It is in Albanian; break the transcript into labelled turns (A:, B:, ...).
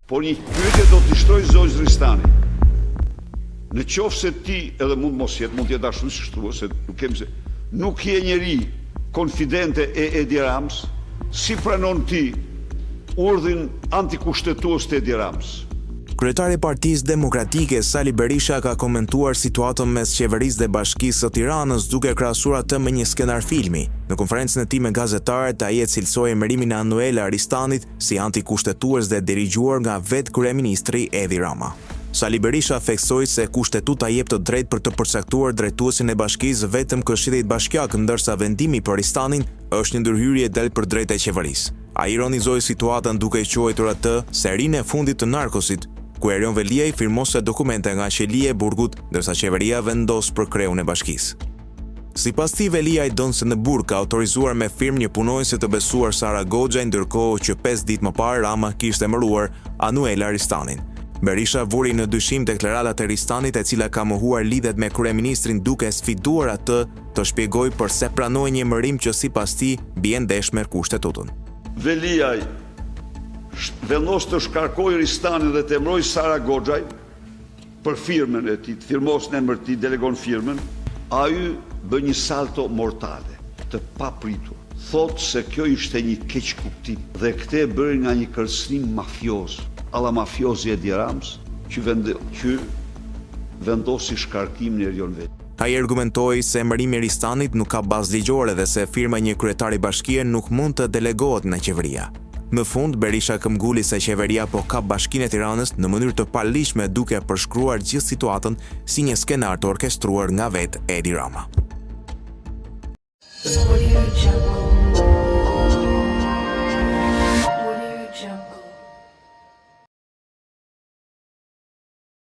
A: Por një pyetje do t'i shtroj Zojës Ristani. Në qoftë se ti, edhe mund mos jetë, mund t'jetë ashtu si shtruar, se nuk kem se nuk je njeri konfidente e Edi Rams, si pranon ti urdhin antikushtetues të Edi Rams?
B: Kryetari i Partisë Demokratike Sali Berisha ka komentuar situatën mes qeverisë dhe Bashkisë së Tiranës duke krahasuar atë me një skenar filmi. Në konferencën e tij me gazetarët, ai e cilsoi emërimin e Anuel Aristanit si antikushtetues dhe dirigjuar nga vetë kryeministri Edi Rama. Sali Berisha theksoi se kushtetuta jep të drejtë për të përcaktuar drejtuesin e bashkisë vetëm Këshillit Bashkiak, ndërsa vendimi për Aristanin është një ndërhyrje del për drejt e qeverisë. Ai ironizoi situatën duke i quajtur atë serinë e fundit të narkosit, ku Erion Veliaj firmose dokumente nga qelia e burgut, ndërsa qeveria vendos për kreun e bashkisë. Sipas tij, Veliaj don se në burg ka autorizuar me firmë një punonjëse të besuar Sara Goxha, ndërkohë që 5 ditë më parë Rama kishte emëruar Anuel Aristanin. Berisha vuri në dyshim deklaratat e Aristanit, e cila ka mohuar lidhet me kryeministrin duke sfiduar atë të shpjegojë pse pranoi një emërim që sipas tij bie ndesh me kushtetutën.
A: Veliaj vendos të shkarkoj Ristanin dhe të emroj Sara Goxhaj për firmën e tij, të firmos në emër ti, delegon firmën, ai bë një salto mortale, të papritur. Thot se kjo ishte një keq kuptim dhe këtë e bëri nga një kërcënim mafioz, alla mafiozi Edi Rams, që vendosi shkarkimin e Erion Veliaj.
B: Ai argumentoi se emërimi i Ristanit nuk ka bazë ligjore dhe se firma e një kryetari bashkie nuk mund të delegohet nga qeveria. Në fund, Berisha këmbguli se qeveria po kap Bashkinë e Tiranës në mënyrë të paligjshme duke përshkruar gjithë situatën si një skenar të orkestruar nga vetë Edi Rama.